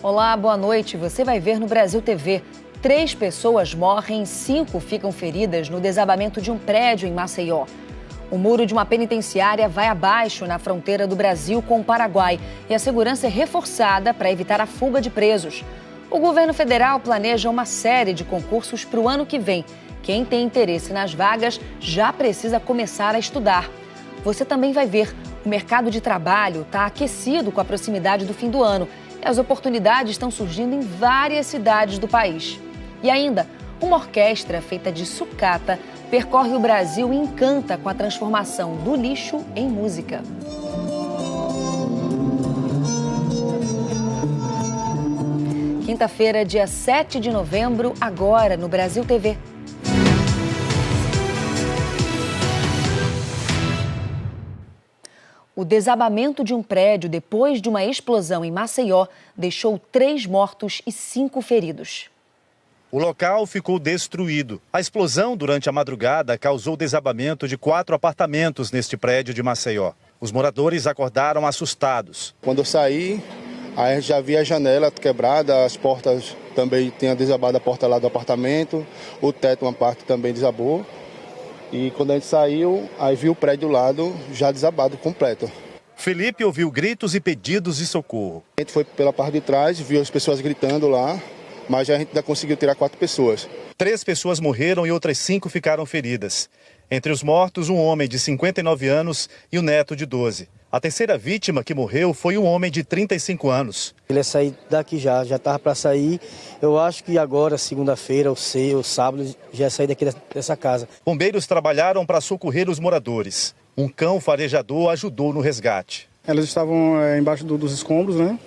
Olá, boa noite. Você vai ver no Brasil TV. 3 pessoas morrem, 5 ficam feridas no desabamento de um prédio em Maceió. O muro de uma penitenciária vai abaixo na fronteira do Brasil com o Paraguai e a segurança é reforçada para evitar a fuga de presos. O governo federal planeja uma série de concursos para o ano que vem. Quem tem interesse nas vagas já precisa começar a estudar. Você também vai ver, o mercado de trabalho está aquecido com a proximidade do fim do ano e as oportunidades estão surgindo em várias cidades do país. E ainda, uma orquestra feita de sucata percorre o Brasil e encanta com a transformação do lixo em música. Quinta-feira, dia 7 de novembro, agora no Brasil TV. O desabamento de um prédio depois de uma explosão em Maceió deixou 3 mortos e 5 feridos. O local ficou destruído. A explosão durante a madrugada causou desabamento de 4 apartamentos neste prédio de Maceió. Os moradores acordaram assustados. Quando eu saí, aí a gente já via a janela quebrada, as portas também tinham desabado, a porta lá do apartamento, o teto, uma parte também desabou. E quando a gente saiu, aí viu o prédio do lado já desabado completo. Felipe ouviu gritos e pedidos de socorro. A gente foi pela parte de trás, viu as pessoas gritando lá, mas a gente ainda conseguiu tirar 4 pessoas. 3 pessoas morreram e outras 5 ficaram feridas. Entre os mortos, um homem de 59 anos e um neto de 12. A terceira vítima que morreu foi um homem de 35 anos. Ele ia sair daqui já estava para sair. Eu acho que agora, segunda-feira, ou sábado, já ia sair daqui dessa casa. Bombeiros trabalharam para socorrer os moradores. Um cão farejador ajudou no resgate. Elas estavam embaixo dos escombros, né?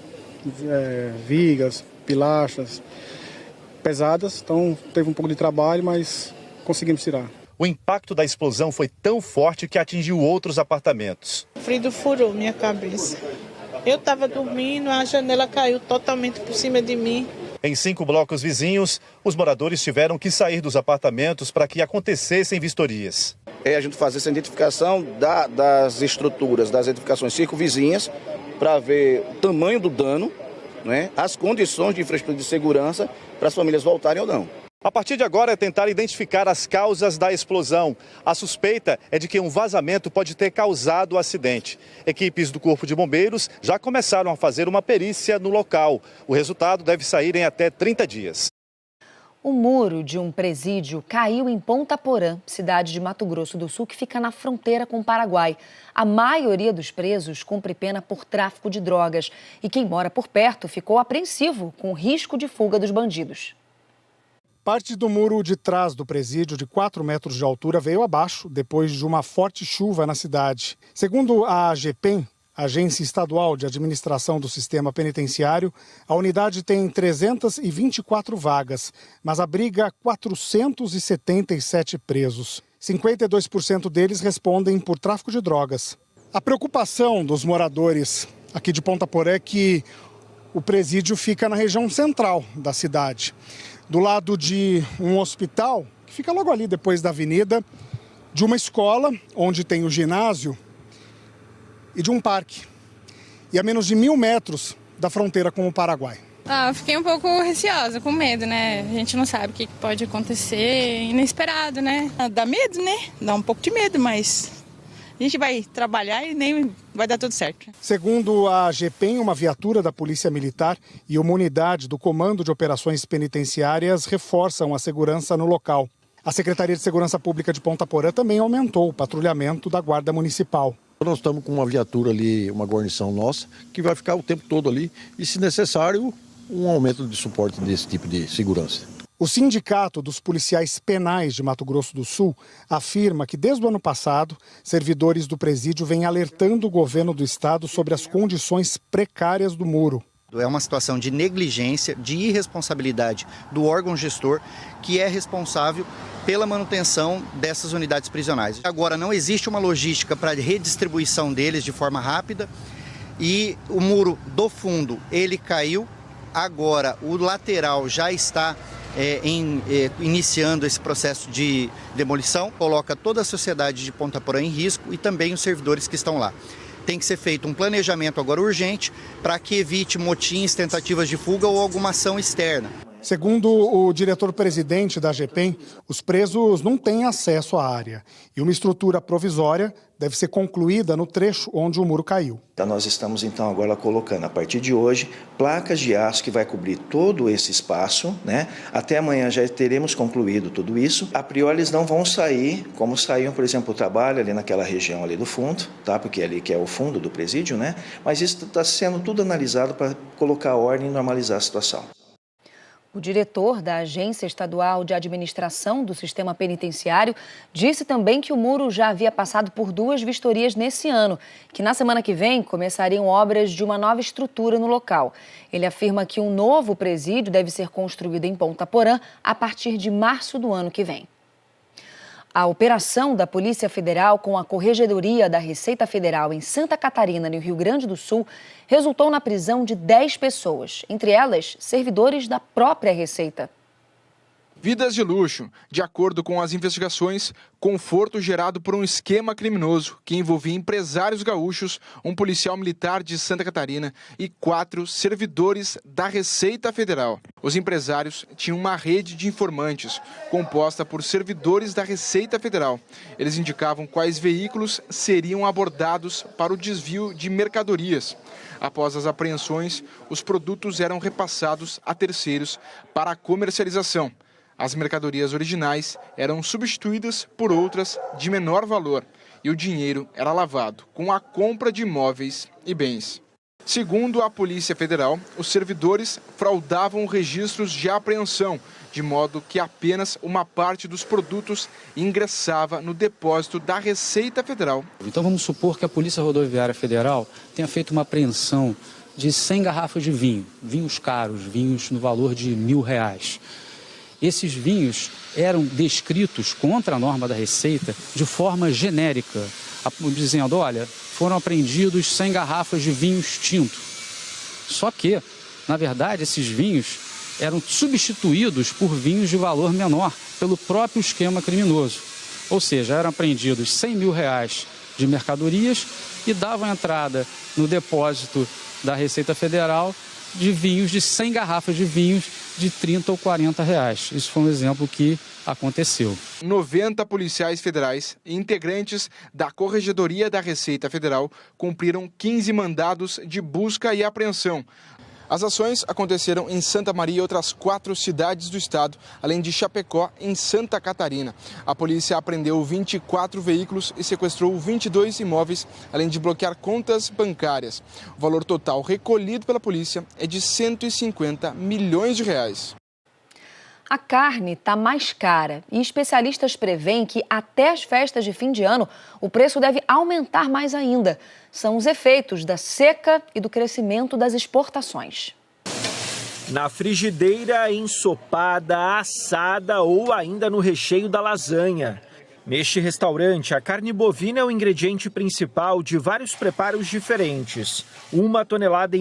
Vigas, pilastras pesadas, então teve um pouco de trabalho, mas conseguimos tirar. O impacto da explosão foi tão forte que atingiu outros apartamentos. O frio furou minha cabeça. Eu estava dormindo, a janela caiu totalmente por cima de mim. Em 5 blocos vizinhos, os moradores tiveram que sair dos apartamentos para que acontecessem vistorias. A gente fazer essa identificação das estruturas, das edificações circunvizinhas, para ver o tamanho do dano, né, as condições de infraestrutura de segurança para as famílias voltarem ou não. A partir de agora é tentar identificar as causas da explosão. A suspeita é de que um vazamento pode ter causado o acidente. Equipes do Corpo de Bombeiros já começaram a fazer uma perícia no local. O resultado deve sair em até 30 dias. O muro de um presídio caiu em Ponta Porã, cidade de Mato Grosso do Sul, que fica na fronteira com o Paraguai. A maioria dos presos cumpre pena por tráfico de drogas. E quem mora por perto ficou apreensivo com o risco de fuga dos bandidos. Parte do muro de trás do presídio, de 4 metros de altura, veio abaixo depois de uma forte chuva na cidade. Segundo a AGPEM, Agência Estadual de Administração do Sistema Penitenciário, a unidade tem 324 vagas, mas abriga 477 presos. 52% deles respondem por tráfico de drogas. A preocupação dos moradores aqui de Ponta Porã é que o presídio fica na região central da cidade, do lado de um hospital, que fica logo ali depois da avenida, de uma escola, onde tem o ginásio, e de um parque. E a menos de 1.000 metros da fronteira com o Paraguai. Eu fiquei um pouco receosa, com medo, né? A gente não sabe o que pode acontecer, inesperado, né? Dá medo, né? Dá um pouco de medo, mas a gente vai trabalhar e nem vai dar tudo certo. Segundo a AGPEM, uma viatura da Polícia Militar e uma unidade do Comando de Operações Penitenciárias reforçam a segurança no local. A Secretaria de Segurança Pública de Ponta Porã também aumentou o patrulhamento da Guarda Municipal. Nós estamos com uma viatura ali, uma guarnição nossa, que vai ficar o tempo todo ali e, se necessário, um aumento de suporte desse tipo de segurança. O Sindicato dos Policiais Penais de Mato Grosso do Sul afirma que, desde o ano passado, servidores do presídio vêm alertando o governo do estado sobre as condições precárias do muro. É uma situação de negligência, de irresponsabilidade do órgão gestor, que é responsável pela manutenção dessas unidades prisionais. Agora, não existe uma logística para redistribuição deles de forma rápida e o muro do fundo, ele caiu. Agora, o lateral já está iniciando esse processo de demolição, coloca toda a sociedade de Ponta Porã em risco e também os servidores que estão lá. tem que ser feito um planejamento agora urgente para que evite motins, tentativas de fuga ou alguma ação externa. Segundo o diretor-presidente da AGEPEM, os presos não têm acesso à área e uma estrutura provisória deve ser concluída no trecho onde o muro caiu. Então nós estamos agora colocando, a partir de hoje, placas de aço que vai cobrir todo esse espaço, né? Até amanhã já teremos concluído tudo isso. A priori eles não vão sair, como saíam, por exemplo, o trabalho ali naquela região ali do fundo, tá? Porque ali que é o fundo do presídio, né? Mas isso está sendo tudo analisado para colocar ordem e normalizar a situação. O diretor da Agência Estadual de Administração do Sistema Penitenciário disse também que o muro já havia passado por 2 vistorias nesse ano, que na semana que vem começariam obras de uma nova estrutura no local. Ele afirma que um novo presídio deve ser construído em Ponta Porã a partir de março do ano que vem. A operação da Polícia Federal com a Corregedoria da Receita Federal em Santa Catarina, no Rio Grande do Sul, resultou na prisão de 10 pessoas, entre elas servidores da própria Receita. Vidas de luxo. De acordo com as investigações, conforto gerado por um esquema criminoso que envolvia empresários gaúchos, um policial militar de Santa Catarina e 4 servidores da Receita Federal. Os empresários tinham uma rede de informantes composta por servidores da Receita Federal. Eles indicavam quais veículos seriam abordados para o desvio de mercadorias. Após as apreensões, os produtos eram repassados a terceiros para a comercialização. As mercadorias originais eram substituídas por outras de menor valor e o dinheiro era lavado com a compra de imóveis e bens. Segundo a Polícia Federal, os servidores fraudavam registros de apreensão, de modo que apenas uma parte dos produtos ingressava no depósito da Receita Federal. Então vamos supor que a Polícia Rodoviária Federal tenha feito uma apreensão de 100 garrafas de vinho, vinhos caros, vinhos no valor de R$1.000. Esses vinhos eram descritos contra a norma da Receita de forma genérica, dizendo, olha, foram apreendidos 100 garrafas de vinhos tinto. Só que, na verdade, esses vinhos eram substituídos por vinhos de valor menor pelo próprio esquema criminoso. Ou seja, eram apreendidos R$100.000 de mercadorias e davam entrada no depósito da Receita Federal de vinhos, de 100 garrafas de vinhos de R$30 ou R$40. Isso foi um exemplo que aconteceu. 90 policiais federais e integrantes da Corregedoria da Receita Federal cumpriram 15 mandados de busca e apreensão. As ações aconteceram em Santa Maria e outras 4 cidades do estado, além de Chapecó, em Santa Catarina. A polícia apreendeu 24 veículos e sequestrou 22 imóveis, além de bloquear contas bancárias. O valor total recolhido pela polícia é de R$150 milhões. A carne está mais cara e especialistas prevêem que até as festas de fim de ano o preço deve aumentar mais ainda. São os efeitos da seca e do crescimento das exportações. Na frigideira, ensopada, assada ou ainda no recheio da lasanha. Neste restaurante, a carne bovina é o ingrediente principal de vários preparos diferentes. 1,5 toneladas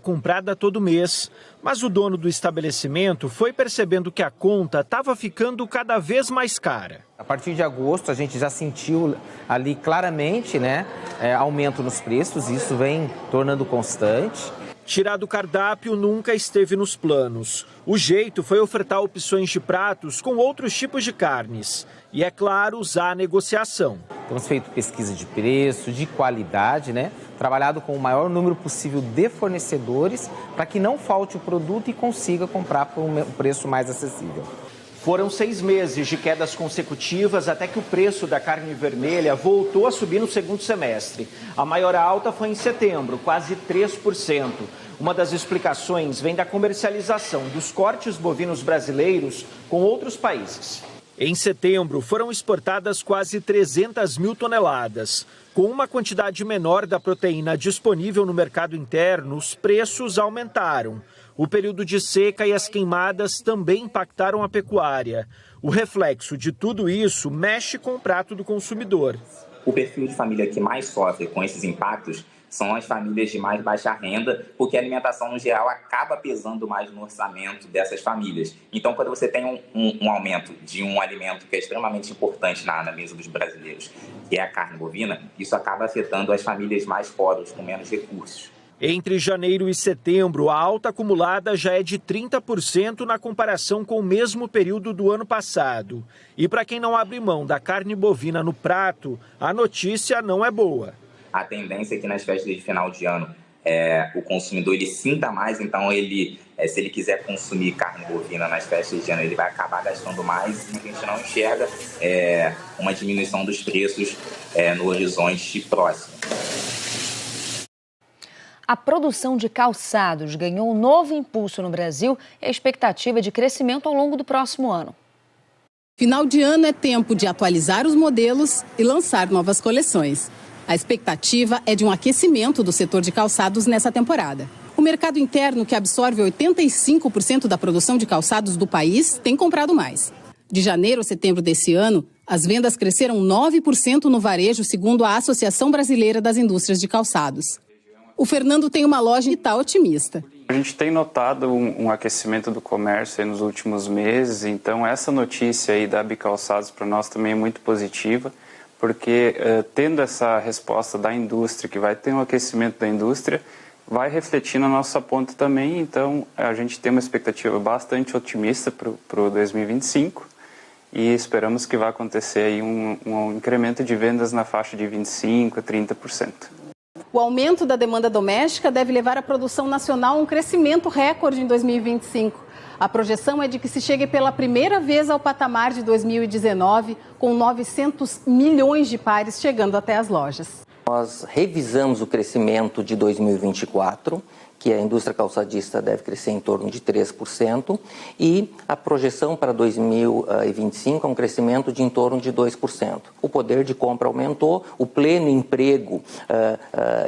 comprada todo mês. Mas o dono do estabelecimento foi percebendo que a conta estava ficando cada vez mais cara. A partir de agosto, a gente já sentiu ali claramente, aumento nos preços. Isso vem tornando constante. Tirar do cardápio nunca esteve nos planos. O jeito foi ofertar opções de pratos com outros tipos de carnes. E, é claro, usar a negociação. Temos feito pesquisa de preço, de qualidade, trabalhado com o maior número possível de fornecedores para que não falte o produto e consiga comprar por um preço mais acessível. Foram 6 meses de quedas consecutivas até que o preço da carne vermelha voltou a subir no segundo semestre. A maior alta foi em setembro, quase 3%. Uma das explicações vem da comercialização dos cortes bovinos brasileiros com outros países. Em setembro, foram exportadas quase 300 mil toneladas. Com uma quantidade menor da proteína disponível no mercado interno, os preços aumentaram. O período de seca e as queimadas também impactaram a pecuária. O reflexo de tudo isso mexe com o prato do consumidor. O perfil de família que mais sofre com esses impactos são as famílias de mais baixa renda, porque a alimentação, no geral, acaba pesando mais no orçamento dessas famílias. Então, quando você tem um aumento de um alimento que é extremamente importante na mesa dos brasileiros, que é a carne bovina, isso acaba afetando as famílias mais pobres, com menos recursos. Entre janeiro e setembro, a alta acumulada já é de 30% na comparação com o mesmo período do ano passado. E para quem não abre mão da carne bovina no prato, a notícia não é boa. A tendência é que nas festas de final de ano o consumidor ele sinta mais, então se ele quiser consumir carne bovina nas festas de ano, ele vai acabar gastando mais e a gente não enxerga uma diminuição dos preços no horizonte próximo. A produção de calçados ganhou um novo impulso no Brasil e a expectativa é de crescimento ao longo do próximo ano. Final de ano é tempo de atualizar os modelos e lançar novas coleções. A expectativa é de um aquecimento do setor de calçados nessa temporada. O mercado interno, que absorve 85% da produção de calçados do país, tem comprado mais. De janeiro a setembro desse ano, as vendas cresceram 9% no varejo, segundo a Associação Brasileira das Indústrias de Calçados. O Fernando tem uma loja e está otimista. A gente tem notado um aquecimento do comércio nos últimos meses, então essa notícia aí da Bicalçados para nós também é muito positiva, porque tendo essa resposta da indústria, que vai ter um aquecimento da indústria, vai refletir na nossa ponta também, então a gente tem uma expectativa bastante otimista para o 2025 e esperamos que vai acontecer aí um incremento de vendas na faixa de 25% a 30%. O aumento da demanda doméstica deve levar a produção nacional a um crescimento recorde em 2025. A projeção é de que se chegue pela primeira vez ao patamar de 2019, com 900 milhões de pares chegando até as lojas. Nós revisamos o crescimento de 2024, que a indústria calçadista deve crescer em torno de 3%, e a projeção para 2025 é um crescimento de em torno de 2%. O poder de compra aumentou, o pleno emprego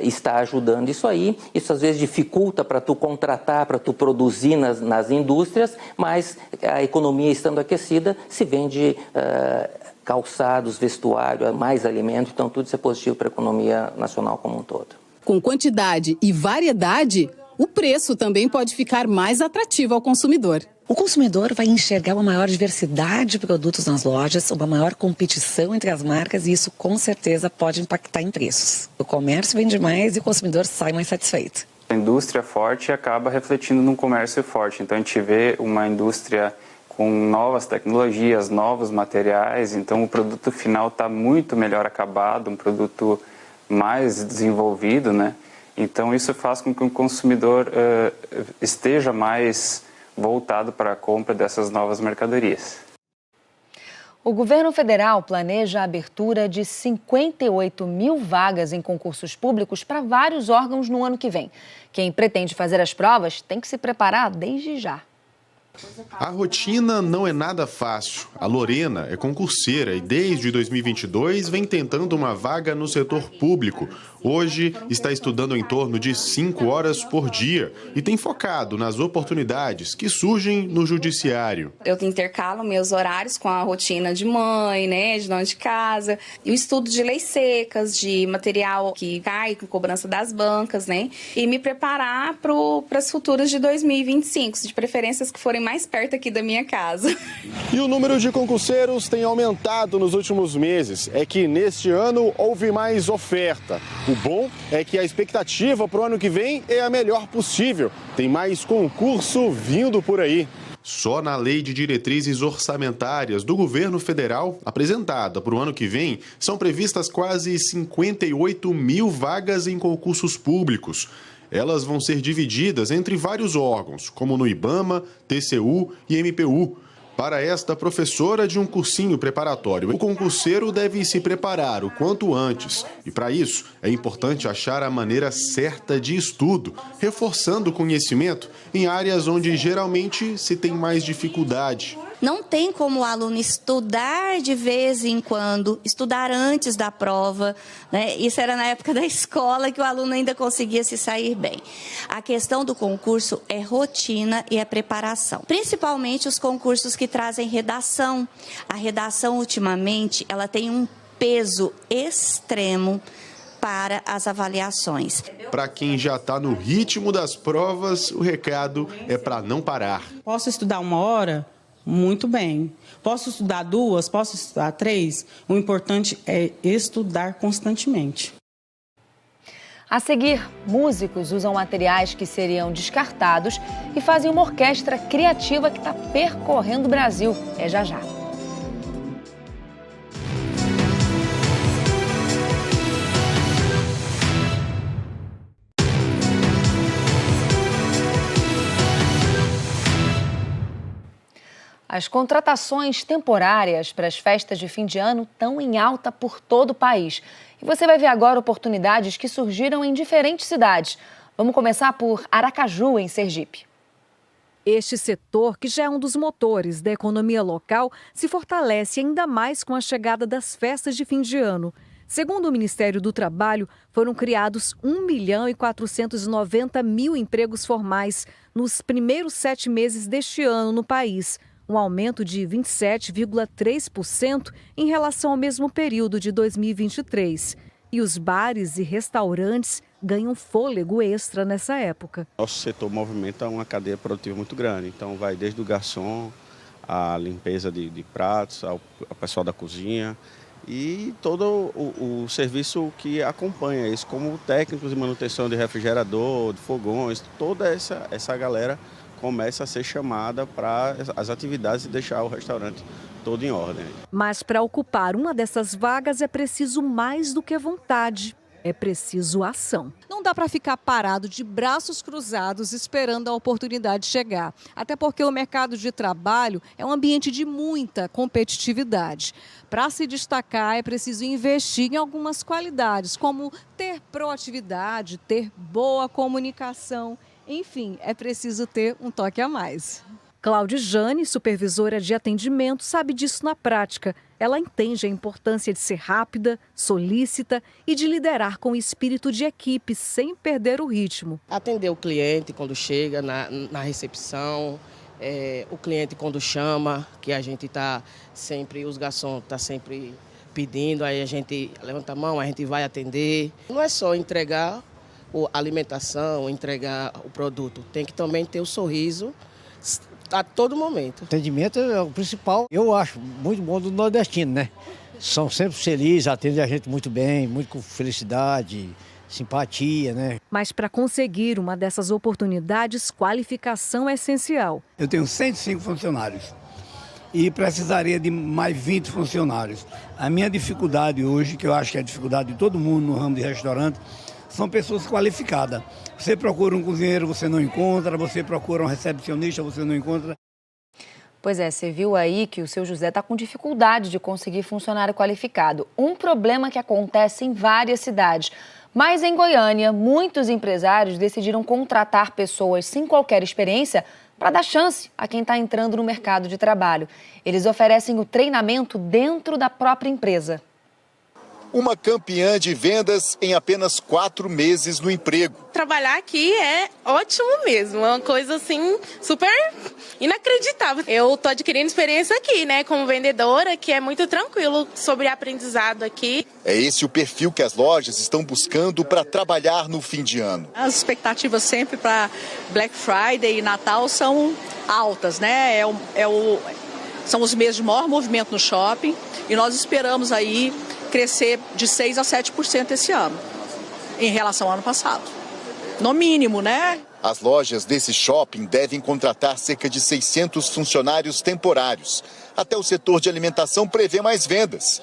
está ajudando isso aí. Isso às vezes dificulta para tu contratar, para tu produzir nas indústrias, mas a economia estando aquecida, se vende calçados, vestuário, mais alimento, então tudo isso é positivo para a economia nacional como um todo. Com quantidade e variedade, o preço também pode ficar mais atrativo ao consumidor. O consumidor vai enxergar uma maior diversidade de produtos nas lojas, uma maior competição entre as marcas e isso com certeza pode impactar em preços. O comércio vende mais e o consumidor sai mais satisfeito. A indústria forte acaba refletindo num comércio forte, então a gente vê uma indústria com novas tecnologias, novos materiais, então o produto final está muito melhor acabado, um produto mais desenvolvido, né? Então isso faz com que o consumidor esteja mais voltado para a compra dessas novas mercadorias. O governo federal planeja a abertura de 58 mil vagas em concursos públicos para vários órgãos no ano que vem. Quem pretende fazer as provas tem que se preparar desde já. A rotina não é nada fácil. A Lorena é concurseira e desde 2022 vem tentando uma vaga no setor público. Hoje está estudando em torno de 5 horas por dia e tem focado nas oportunidades que surgem no judiciário. Eu intercalo meus horários com a rotina de mãe, né, de dona de casa, e o estudo de leis secas, de material que cai com cobrança das bancas, né, e me preparar para as futuras de 2025, de preferências que forem mais perto aqui da minha casa. E o número de concurseiros tem aumentado nos últimos meses. É que neste ano houve mais oferta. O bom é que a expectativa para o ano que vem é a melhor possível. Tem mais concurso vindo por aí. Só na Lei de Diretrizes Orçamentárias do Governo Federal, apresentada para o ano que vem, são previstas quase 58 mil vagas em concursos públicos. Elas vão ser divididas entre vários órgãos, como no IBAMA, TCU e MPU. Para esta professora de um cursinho preparatório, o concurseiro deve se preparar o quanto antes. E para isso, é importante achar a maneira certa de estudo, reforçando o conhecimento em áreas onde geralmente se tem mais dificuldade. Não tem como o aluno estudar de vez em quando, estudar antes da prova, né? Isso era na época da escola que o aluno ainda conseguia se sair bem. A questão do concurso é rotina e é preparação. Principalmente os concursos que trazem redação. A redação, ultimamente, ela tem um peso extremo para as avaliações. Para quem já está no ritmo das provas, o recado é para não parar. Posso estudar 1 hora? Muito bem. Posso estudar 2? Posso estudar 3? O importante é estudar constantemente. A seguir, músicos usam materiais que seriam descartados e fazem uma orquestra criativa que está percorrendo o Brasil. É já já. As contratações temporárias para as festas de fim de ano estão em alta por todo o país. E você vai ver agora oportunidades que surgiram em diferentes cidades. Vamos começar por Aracaju, em Sergipe. Este setor, que já é um dos motores da economia local, se fortalece ainda mais com a chegada das festas de fim de ano. Segundo o Ministério do Trabalho, foram criados 1.490.000 empregos formais nos primeiros 7 meses deste ano no país, um aumento de 27,3% em relação ao mesmo período de 2023. E os bares e restaurantes ganham fôlego extra nessa época. Nosso setor movimenta uma cadeia produtiva muito grande, então vai desde o garçom, a limpeza de pratos, ao pessoal da cozinha e todo o serviço que acompanha isso, como técnicos de manutenção de refrigerador, de fogões, toda essa galera começa a ser chamada para as atividades e deixar o restaurante todo em ordem. Mas para ocupar uma dessas vagas é preciso mais do que vontade, é preciso ação. Não dá para ficar parado de braços cruzados esperando a oportunidade chegar. Até porque o mercado de trabalho é um ambiente de muita competitividade. Para se destacar é preciso investir em algumas qualidades, como ter proatividade, ter boa comunicação. Enfim, é preciso ter um toque a mais. Claudijane, supervisora de atendimento, sabe disso na prática. Ela entende a importância de ser rápida, solícita e de liderar com espírito de equipe, sem perder o ritmo. Atender o cliente quando chega na recepção, o cliente quando chama, que a gente está sempre, os garçons estão sempre pedindo, aí a gente levanta a mão, a gente vai atender. Não é só entregar a alimentação, entregar o produto, tem que também ter o sorriso a todo momento. O atendimento é o principal, eu acho muito bom do nordestino, né? São sempre felizes, atendem a gente muito bem, muito com felicidade, simpatia, né? Mas para conseguir uma dessas oportunidades, qualificação é essencial. Eu tenho 105 funcionários e precisaria de mais 20 funcionários. A minha dificuldade hoje, que eu acho que é a dificuldade de todo mundo no ramo de restaurante, são pessoas qualificadas. Você procura um cozinheiro, você não encontra. Você procura um recepcionista, você não encontra. Pois é, você viu aí que o seu José está com dificuldade de conseguir funcionário qualificado. Um problema que acontece em várias cidades. Mas em Goiânia, muitos empresários decidiram contratar pessoas sem qualquer experiência para dar chance a quem está entrando no mercado de trabalho. Eles oferecem o treinamento dentro da própria empresa. Uma campeã de vendas em apenas 4 meses no emprego. Trabalhar aqui é ótimo mesmo, é uma coisa assim super inacreditável. Eu tô adquirindo experiência aqui, né, como vendedora, que é muito tranquilo sobre aprendizado aqui. É esse o perfil que as lojas estão buscando para trabalhar no fim de ano. As expectativas sempre para Black Friday e Natal são altas, né? São os meses de maior movimento no shopping e nós esperamos aí crescer de 6% a 7% esse ano, em relação ao ano passado. No mínimo, né? As lojas desse shopping devem contratar cerca de 600 funcionários temporários. Até o setor de alimentação prevê mais vendas.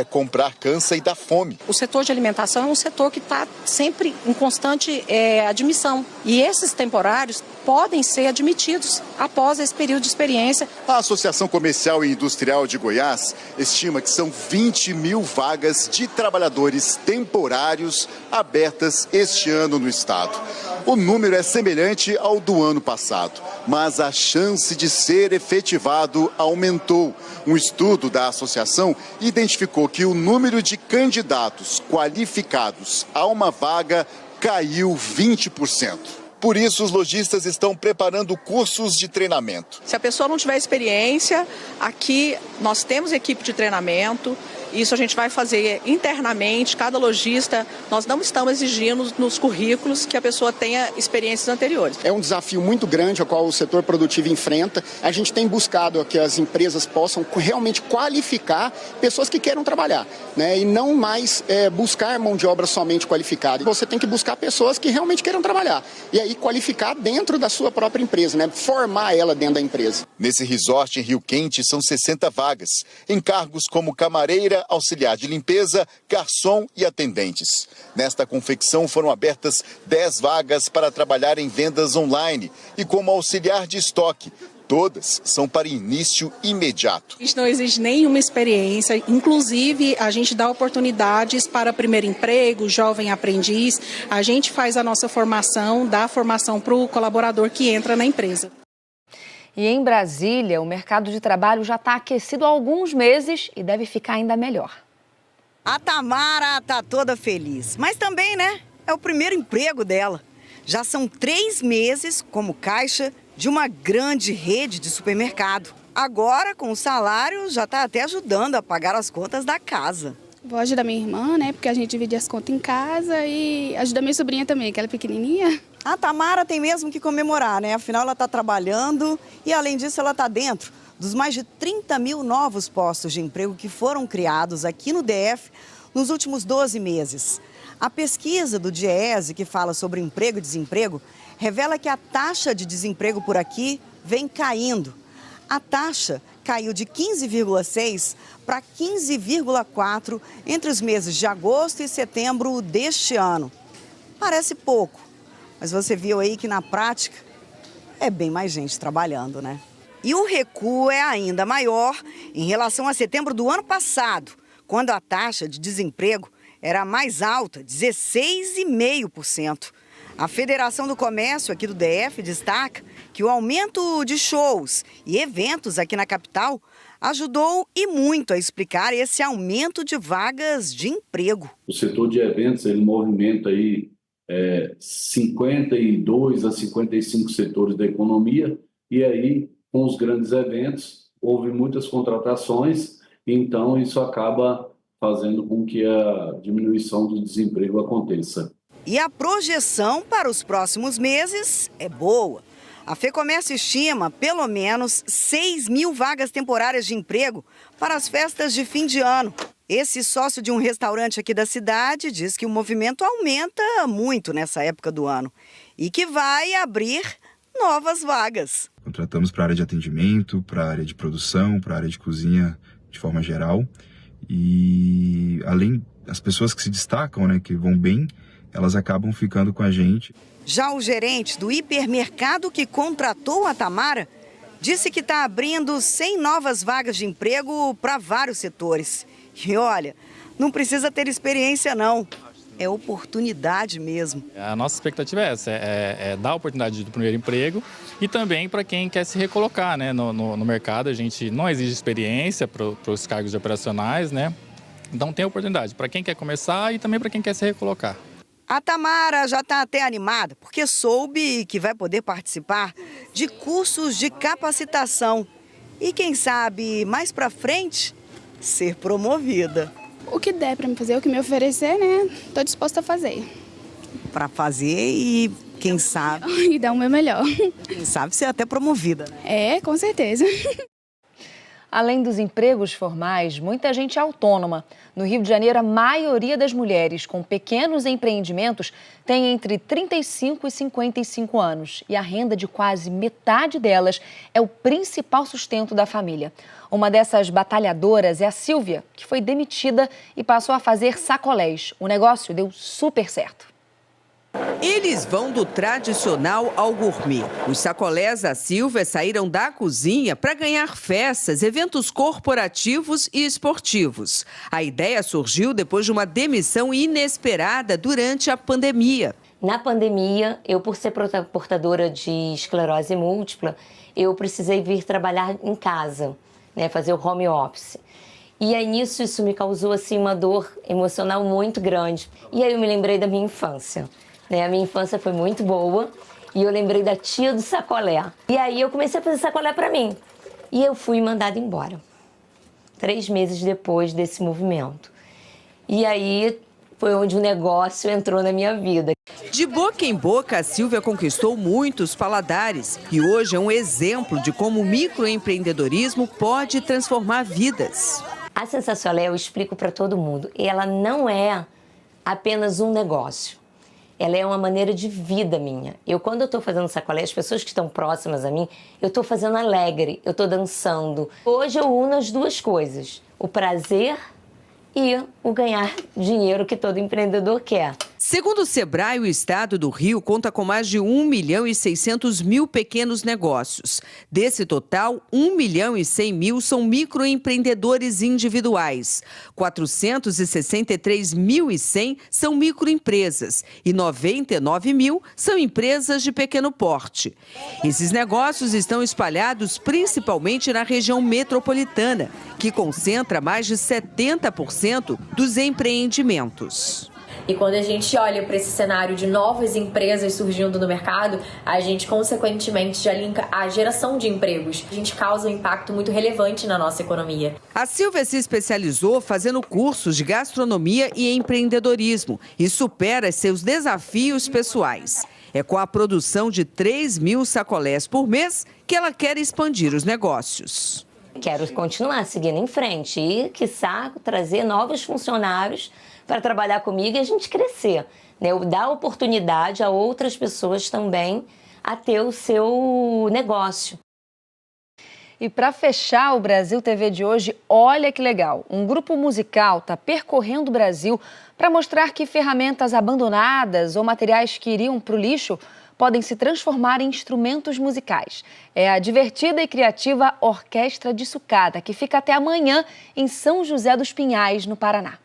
Comprar cansa e dá fome. O setor de alimentação é um setor que está sempre em constante admissão. E esses temporários podem ser admitidos após esse período de experiência. A Associação Comercial e Industrial de Goiás estima que são 20 mil vagas de trabalhadores temporários abertas este ano no estado. O número é semelhante ao do ano passado, mas a chance de ser efetivado aumentou. Um estudo da associação identificou que o número de candidatos qualificados a uma vaga caiu 20%. Por isso, os lojistas estão preparando cursos de treinamento. Se a pessoa não tiver experiência, aqui nós temos equipe de treinamento Isso a gente vai fazer internamente, cada lojista. Nós não estamos exigindo nos currículos que a pessoa tenha experiências anteriores. É um desafio muito grande ao qual o setor produtivo enfrenta. A gente tem buscado que as empresas possam realmente qualificar pessoas que queiram trabalhar, né? E não mais buscar mão de obra somente qualificada. Você tem que buscar pessoas que realmente queiram trabalhar. E aí qualificar dentro da sua própria empresa, né? Formar ela dentro da empresa. Nesse resort em Rio Quente são 60 vagas, em cargos como camareira, auxiliar de limpeza, garçom e atendentes. Nesta confecção foram abertas 10 vagas para trabalhar em vendas online e como auxiliar de estoque. Todas são para início imediato. A gente não exige nenhuma experiência, inclusive a gente dá oportunidades para primeiro emprego, jovem aprendiz, a gente faz a nossa formação, dá formação para o colaborador que entra na empresa. E em Brasília, o mercado de trabalho já está aquecido há alguns meses e deve ficar ainda melhor. A Tamara está toda feliz, mas também, né, é o primeiro emprego dela. Já são 3 meses como caixa de uma grande rede de supermercado. Agora, com o salário, já está até ajudando a pagar as contas da casa. Vou ajudar minha irmã, né, porque a gente divide as contas em casa e ajuda minha sobrinha também, que ela é pequenininha. A Tamara tem mesmo que comemorar, né? Afinal, ela está trabalhando e, além disso, ela está dentro dos mais de 30 mil novos postos de emprego que foram criados aqui no DF nos últimos 12 meses. A pesquisa do DIEESE, que fala sobre emprego e desemprego, revela que a taxa de desemprego por aqui vem caindo. A taxa caiu de 15,6% para 15,4% entre os meses de agosto e setembro deste ano. Parece pouco, mas você viu aí que na prática é bem mais gente trabalhando, né? E o recuo é ainda maior em relação a setembro do ano passado, quando a taxa de desemprego era mais alta, 16,5%. A Federação do Comércio aqui do DF destaca que o aumento de shows e eventos aqui na capital ajudou e muito a explicar esse aumento de vagas de emprego. O setor de eventos, ele movimenta aí 52 a 55 setores da economia e aí, com os grandes eventos, houve muitas contratações, então isso acaba fazendo com que a diminuição do desemprego aconteça. E a projeção para os próximos meses é boa. A FEComércio estima pelo menos 6 mil vagas temporárias de emprego para as festas de fim de ano. Esse sócio de um restaurante aqui da cidade diz que o movimento aumenta muito nessa época do ano e que vai abrir novas vagas. Contratamos para a área de atendimento, para a área de produção, para a área de cozinha de forma geral. E além das pessoas que se destacam, né, que vão bem, elas acabam ficando com a gente. Já o gerente do hipermercado que contratou a Tamara disse que está abrindo 100 novas vagas de emprego para vários setores. E olha, não precisa ter experiência não, é oportunidade mesmo. A nossa expectativa é essa, é dar a oportunidade do primeiro emprego e também para quem quer se recolocar, né, no mercado. A gente não exige experiência para os cargos operacionais, né? Então tem oportunidade para quem quer começar e também para quem quer se recolocar. A Tamara já está até animada porque soube que vai poder participar de cursos de capacitação e quem sabe mais para frente ser promovida. O que der para me fazer, o que me oferecer, né? Estou disposta a fazer. Para fazer e quem sabe... E dar o meu melhor. Quem sabe ser até promovida, né? É, com certeza. Além dos empregos formais, muita gente é autônoma. No Rio de Janeiro, a maioria das mulheres com pequenos empreendimentos tem entre 35 e 55 anos. E a renda de quase metade delas é o principal sustento da família. Uma dessas batalhadoras é a Silvia, que foi demitida e passou a fazer sacolés. O negócio deu super certo. Eles vão do tradicional ao gourmet. Os sacolés da Silvia saíram da cozinha para ganhar festas, eventos corporativos e esportivos. A ideia surgiu depois de uma demissão inesperada durante a pandemia. Na pandemia, eu, por ser portadora de esclerose múltipla, eu precisei vir trabalhar em casa, né, fazer o home office. E aí nisso isso me causou assim, uma dor emocional muito grande. E aí eu me lembrei da minha infância. A minha infância foi muito boa e eu lembrei da tia do sacolé. E aí eu comecei a fazer sacolé para mim. E eu fui mandada embora. 3 meses depois desse movimento. E aí foi onde o negócio entrou na minha vida. De boca em boca, a Silvia conquistou muitos paladares e hoje é um exemplo de como o microempreendedorismo pode transformar vidas. A Sensacional, eu explico para todo mundo, ela não é apenas um negócio. Ela é uma maneira de vida minha. Quando eu estou fazendo sacolé, as pessoas que estão próximas a mim, eu estou fazendo alegre, eu estou dançando. Hoje eu uno as duas coisas, o prazer e o ganhar dinheiro que todo empreendedor quer. Segundo o Sebrae, o estado do Rio conta com mais de 1.600.000 pequenos negócios. Desse total, 1.100.000 são microempreendedores individuais. 463.100 são microempresas e 99.000 são empresas de pequeno porte. Esses negócios estão espalhados principalmente na região metropolitana, que concentra mais de 70% dos empreendimentos. E quando a gente olha para esse cenário de novas empresas surgindo no mercado, a gente, consequentemente, já linka a geração de empregos. A gente causa um impacto muito relevante na nossa economia. A Silvia se especializou fazendo cursos de gastronomia e empreendedorismo e supera seus desafios pessoais. É com a produção de 3.000 sacolés por mês que ela quer expandir os negócios. Quero continuar seguindo em frente e, quiçá, trazer novos funcionários para trabalhar comigo e a gente crescer, né? Dar oportunidade a outras pessoas também a ter o seu negócio. E para fechar o Brasil TV de hoje, olha que legal. Um grupo musical está percorrendo o Brasil para mostrar que ferramentas abandonadas ou materiais que iriam para o lixo podem se transformar em instrumentos musicais. É a divertida e criativa Orquestra de Sucata, que fica até amanhã em São José dos Pinhais, no Paraná.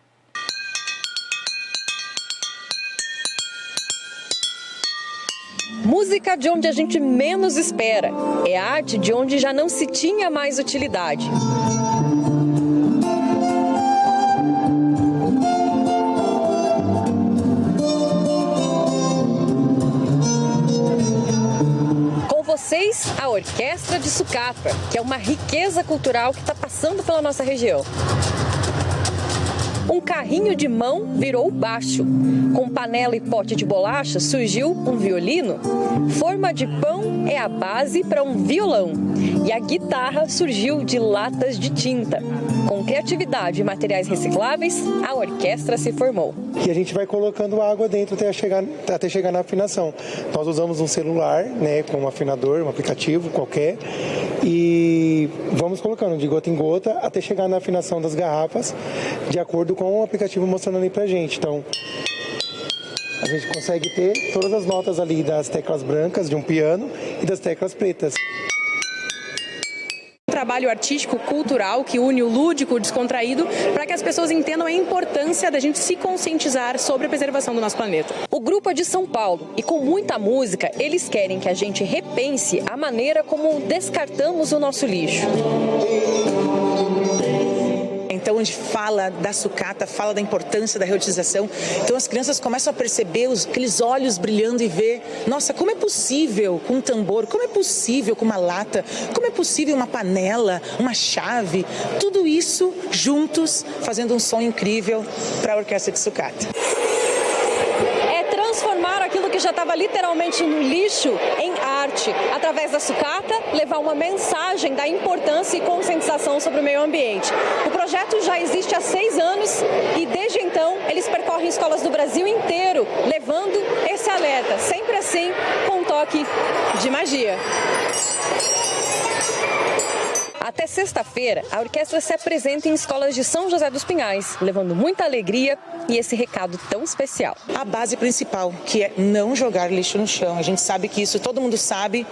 Música de onde a gente menos espera. É arte de onde já não se tinha mais utilidade. Com vocês, a Orquestra de Sucata, que é uma riqueza cultural que está passando pela nossa região. Um carrinho de mão virou baixo. Com panela e pote de bolacha surgiu um violino. Forma de pão é a base para um violão. E a guitarra surgiu de latas de tinta. Com criatividade e materiais recicláveis, a orquestra se formou. E a gente vai colocando água dentro até chegar na afinação. Nós usamos um celular, né, com um afinador, um aplicativo qualquer, e vamos colocando de gota em gota até chegar na afinação das garrafas, de acordo com o aplicativo mostrando ali pra gente. Então, a gente consegue ter todas as notas ali das teclas brancas de um piano e das teclas pretas. Trabalho artístico, cultural, que une o lúdico, o descontraído, para que as pessoas entendam a importância da gente se conscientizar sobre a preservação do nosso planeta. O grupo é de São Paulo e com muita música, eles querem que a gente repense a maneira como descartamos o nosso lixo. Então, onde fala da sucata, fala da importância da reutilização. Então, as crianças começam a perceber aqueles olhos brilhando e ver, nossa, como é possível com um tambor, como é possível com uma lata, como é possível uma panela, uma chave, tudo isso juntos fazendo um som incrível para a Orquestra de Sucata. Transformar aquilo que já estava literalmente no lixo em arte. Através da sucata, levar uma mensagem da importância e conscientização sobre o meio ambiente. O projeto já existe há 6 anos e desde então eles percorrem escolas do Brasil inteiro, levando esse alerta, sempre assim com um toque de magia. Até sexta-feira, a orquestra se apresenta em escolas de São José dos Pinhais, levando muita alegria e esse recado tão especial. A base principal, que é não jogar lixo no chão. A gente sabe que isso todo mundo sabe,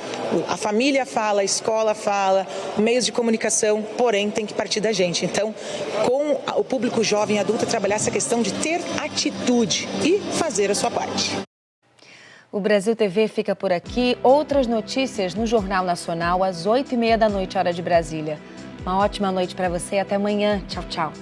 a família fala, a escola fala, meios de comunicação, porém tem que partir da gente. Então, com o público jovem e adulto, trabalhar essa questão de ter atitude e fazer a sua parte. O Brasil TV fica por aqui. Outras notícias no Jornal Nacional às 8h30 da noite, hora de Brasília. Uma ótima noite para você e até amanhã. Tchau, tchau.